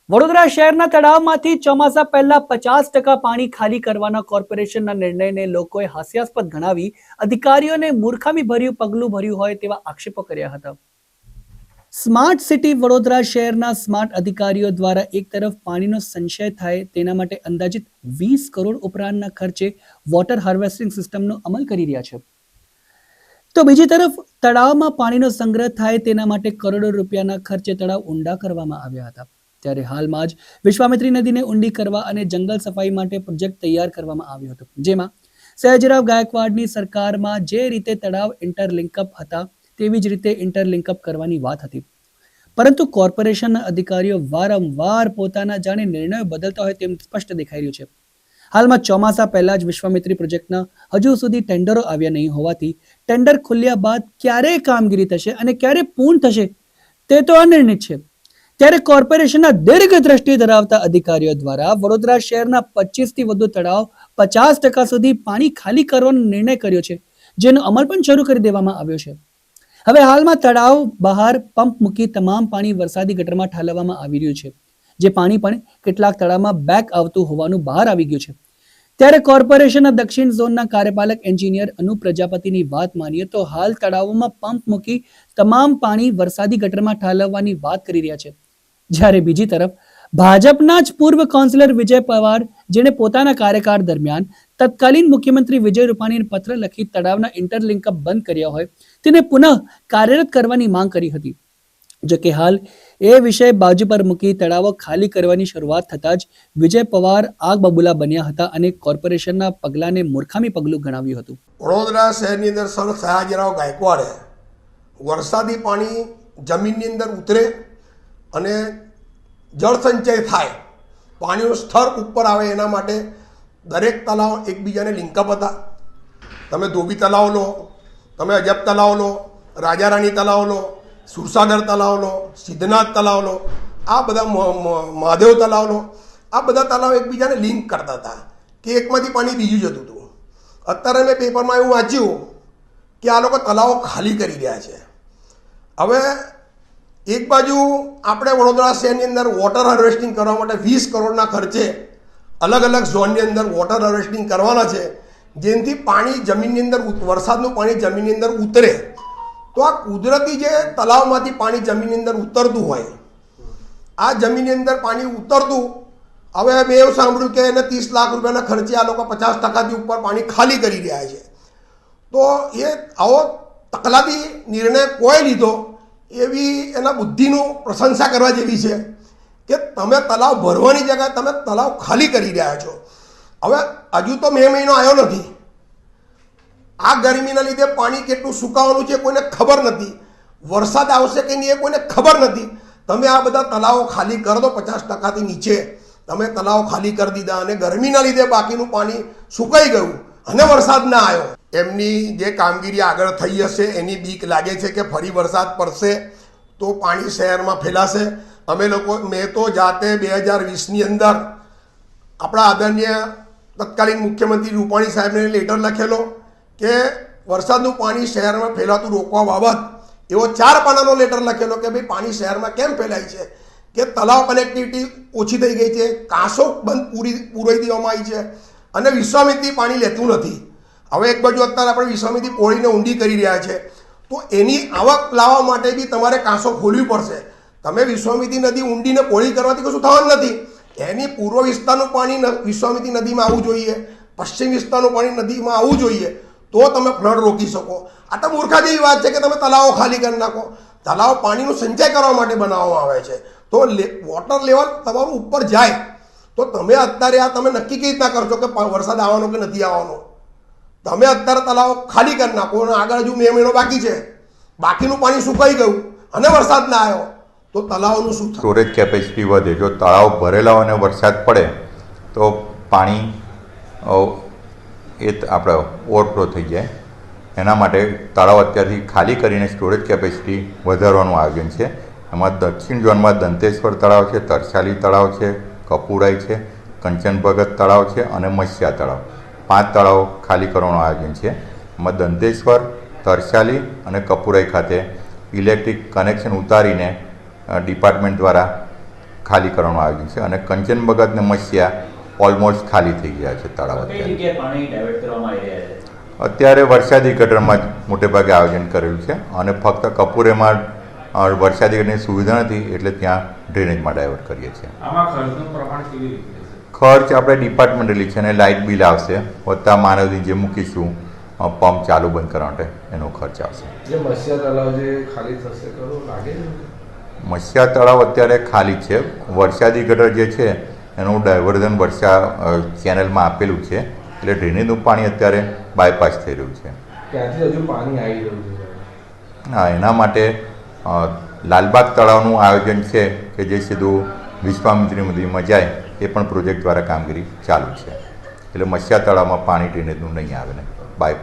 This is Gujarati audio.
વડોદરા શહેરના તળાવમાંથી ચોમાસા પહેલા 50% પાણી ખાલી કરવાના કોર્પોરેશનના નિર્ણયને લોકોએ હાસ્યાસ્પદ ગણાવી અધિકારીઓને મૂર્ખામી ભર્યું પગલું ભર્યું હોય તેવા આક્ષેપો કર્યા હતા। સ્માર્ટ સિટી વડોદરા શહેરના સ્માર્ટ અધિકારીઓ દ્વારા એક તરફ પાણીનો સંચય થાય તેના માટે અંદાજિત 20 કરોડ ઉપરાંતના ખર્ચે વોટર હાર્વેસ્ટિંગ સિસ્ટમનો અમલ કરી રહ્યા છે, તો બીજી તરફ તળાવમાં પાણીનો સંગ્રહ થાય તેના માટે કરોડો રૂપિયાના ખર્ચે તળાવ ઊંડા કરવામાં આવ્યા હતા। ત્યારે હાલમાં જ વિશ્વામિત્રી નદીને ઊંડી કરવા અને જંગલ સફાઈ માટે પ્રોજેક્ટ તૈયાર કરવામાં આવ્યો હતો, જેમાં સયાજીરાવ ગાયકવાડની સરકારમાં જે રીતે તળાવ ઇન્ટરલિંકઅપ હતા તેવી જ રીતે ઇન્ટરલિંકઅપ કરવાની વાત હતી, પરંતુ કોર્પોરેશનના અધિકારીઓ વારંવાર પોતાના જાણે નિર્ણયો બદલતા હોય તેમ સ્પષ્ટ દેખાઈ રહ્યું છે। હાલમાં ચોમાસા પહેલા જ વિશ્વામિત્રી પ્રોજેક્ટના હજુ સુધી ટેન્ડરો આવ્યા નહીં હોવાથી ટેન્ડર ખુલ્યા બાદ ક્યારે કામગીરી થશે અને ક્યારે પૂર્ણ થશે તે તો અનિર્ણિત છે। ત્યારે કોર્પોરેશનના દીર્ઘદ્રષ્ટિ ધરાવતા અધિકારીઓ દ્વારા વડોદરા શહેરના 25 થી વધુ તળાવ 50% સુધી પાણી ખાલી કરવાનો નિર્ણય કર્યો છે, જેનો અમલ પણ શરૂ કરી દેવામાં આવ્યો છે। હવે હાલમાં તળાવ બહાર પંપ મૂકી તમામ પાણી વરસાદી ગટરમાં ઠાલવવામાં આવી રહ્યું છે, જે પાણી પણ કેટલાક તળાવમાં બેક આવતું હોવાનું બહાર આવી ગયું છે। ત્યારે કોર્પોરેશનના દક્ષિણ ઝોનના કાર્યપાલક એન્જિનિયર અનુપ પ્રજાપતિની વાત માનીએ તો હાલ તળાવોમાં પંપ મૂકી તમામ પાણી વરસાદી ગટરમાં ઠાલવવાની વાત કરી રહ્યા છે, જ્યારે બીજી તરફ ભાજપના જ પૂર્વ કાઉન્સિલર વિજય પવાર, જેણે પોતાના કાર્યકાળ દરમિયાન તત્કાલીન મુખ્યમંત્રી વિજય રૂપાણીને પત્ર લખી તળાવના ઇન્ટરલિંકઅપ બંધ કર્યા હોય તેને પુનઃ કાર્યરત કરવાની માંગ કરી હતી। જો કે હાલ એ વિષય બાજુ પર મૂકી તળાવો ખાલી કરવાની શરૂઆત થતાં જ વિજય પવાર આગ બબૂલા બન્યા હતા અને કોર્પોરેશનના પગલાને મૂર્ખામી પગલું ગણાવ્યું હતું। વડોદરા શહેરની અંદર સર સયાજીરાવ ગાયકવાડે વરસાદી પાણી જમીનની અંદર ઉતરે અને જળ સંચય થાય, પાણીનું સ્તર ઉપર આવે એના માટે દરેક તલાવ એકબીજાને લિંકઅપ હતા। તમે ધોબી તલાવ લો, તમે અજબ તલાવ લો, રાજારાણી તલાવ લો, સુરસાગર તલાવ લો, સિદ્ધનાથ તલાવ લો, આ બધા મહાદેવ તલાવ લો, આ બધા તલાવ એકબીજાને લિંક કરતા હતા કે એકમાંથી પાણી બીજું જતું હતું। અત્યારે મેં પેપરમાં એવું વાંચ્યું કે આ લોકો તલાવો ખાલી કરી રહ્યા છે। હવે એક બાજુ આપણે વડોદરા શહેરની અંદર વોટર હાર્વેસ્ટિંગ કરવા માટે 20 કરોડના ખર્ચે અલગ અલગ ઝોનની અંદર વોટર હાર્વેસ્ટિંગ કરવાના છે, જેનાથી પાણી જમીનની અંદર વરસાદનું પાણી જમીનની અંદર ઉતરે, તો આ કુદરતી જે તલાવમાંથી પાણી જમીનની અંદર ઉતરતું હોય, આ જમીનની અંદર પાણી ઉતરતું, હવે મેં એવું સાંભળ્યું કે એને 30 લાખ રૂપિયાના ખર્ચે આ લોકો 50%થી ઉપર પાણી ખાલી કરી રહ્યા છે। તો એ આવો તકલાદી નિર્ણય કોઈ લીધો એવી એના બુદ્ધિનું પ્રશંસા કરવા જેવી છે કે તમે તલાવ ભરવાની જગ્યાએ તમે તલાવ ખાલી કરી રહ્યા છો। હવે હજુ તો મે મહિનો આવ્યો નથી, આ ગરમીના લીધે પાણી કેટલું સુકાવાનું છે કોઈને ખબર નથી, વરસાદ આવશે કે નહીં એ કોઈને ખબર નથી। તમે આ બધા તલાવો ખાલી કરી દો, 50%થી નીચે તમે તલાવ ખાલી કરી દીધા અને ગરમીના લીધે બાકીનું પાણી સુકાઈ ગયું અને વરસાદ ના આવ્યો। એમની જે કામગીરી આગળ થઈ હશે એની બીક લાગે છે કે ફરી વરસાદ પડશે તો પાણી શહેરમાં ફેલાશે। અમે લોકો મેં તો જાતે 2020ની અંદર આપણા આદરણીય તત્કાલીન મુખ્યમંત્રી રૂપાણી સાહેબને લેટર લખેલો કે વરસાદનું પાણી શહેરમાં ફેલાતું રોકવા બાબત એવો 4 પાનાનો લેટર લખેલો કે ભાઈ પાણી શહેરમાં કેમ ફેલાય છે, કે તલાવ કનેક્ટિવિટી ઓછી થઈ ગઈ છે, કાંસો બંધ પૂરાઈ દેવામાં આવી છે અને વિશ્વામિત્રી પાણી લેતું નથી। હવે એક બાજુ અત્યારે આપણે વિશ્વામિત્રી પોળીને ઊંડી કરી રહ્યા છે, તો એની આવક લાવવા માટે બી તમારે કાંસો ખોલવી પડશે। તમે વિશ્વામિત્રી નદી ઊંડીને પોળી કરવાથી કશું થવાનું નથી, એની પૂર્વ વિસ્તારનું પાણી વિશ્વામિત્રી નદીમાં આવવું જોઈએ, પશ્ચિમ વિસ્તારનું પાણી નદીમાં આવવું જોઈએ, તો તમે ફ્લડ રોકી શકો। આ તો મૂર્ખા જેવી વાત છે કે તમે તલાવો ખાલી કરી નાખો। તલાવ પાણીનું સંચય કરવા માટે બનાવવામાં આવે છે, તો વોટર લેવલ તમારું ઉપર જાય તો તમે અત્યારે આ તમે નક્કી કેવી રીતના કરશો કે વરસાદ આવવાનો કે નથી આવવાનો? તમે અત્યારે તલાવ ખાલી કરી નાખો અને આગળ હજુ મે મહિનો બાકી છે, બાકીનું પાણી સુકાઈ ગયું અને વરસાદ ના આવ્યો તો તલાવનું શું થાય? સ્ટોરેજ કેપેસિટી વધે, જો તળાવ ભરેલા હોય અને વરસાદ પડે તો પાણી એ આપણે ઓવરફ્લો થઈ જાય। એના માટે તળાવ અત્યારથી ખાલી કરીને સ્ટોરેજ કેપેસિટી વધારવાનું આયોજન છે। એમાં દક્ષિણ ઝોનમાં દંતેશ્વર તળાવ છે, તરસાલી તળાવ છે, કપુરાઈ છે, કંચન ભગત તળાવ છે અને મત્સ્યા તળાવ, 5 તળાવ ખાલી કરવાનું આયોજન છે। એમાં દંતેશ્વર, તરસાલી અને કપુરાઈ ખાતે ઇલેક્ટ્રિક કનેક્શન ઉતારીને ડિપાર્ટમેન્ટ દ્વારા ખાલી કરવાનું આયોજન છે અને કંચનબગત ને મસ્યા ઓલમોસ્ટ ખાલી થઈ ગયા છે તળાવ કઈ અત્યારે. જગ્યાએ પાણી ડાયવર્ટ કરવામાં આવી રહ્યા છે? અત્યારે વરસાદી ગટરમાં જ મોટેભાગે આયોજન કરેલું છે અને ફક્ત કપૂરેમાં વરસાદી ગટરની સુવિધા નથી એટલે ત્યાં ડ્રેનેજમાં ડાયવર્ટ કરીએ છીએ. આમાં ખર્ચનું પ્રમાણ કેવી રીતે છે? ખર્ચ આપણે ડિપાર્ટમેન્ટલી છે અને લાઇટ બિલ આવશે વત્તા માનવની જે મૂકીશું પંપ ચાલુ બંધ કરવા માટે એનો ખર્ચ આવશે. જે મત્સ્ય તળાવ જે ખાલી થશે ખરું લાગે છે? મત્સ્યા તળાવ અત્યારે ખાલી છે. વરસાદી ગટર જે છે એનું ડાયવર્ઝન ચેનલમાં આપેલું છે એટલે ડ્રેનેજનું પાણી અત્યારે બાયપાસ થઈ રહ્યું છે. ત્યાંથી હજુ પાણી આવી રહ્યું છે. હા, એના માટે લાલબાગ તળાવનું આયોજન છે કે જે સીધું વિશ્વામિત્રી નદીમાં જાય એ પણ પ્રોજેક્ટ દ્વારા કામગીરી ચાલુ છે એટલે મત્સ્યા તળાવમાં પાણી ડ્રેનેજનું નહીં આવે ને બાય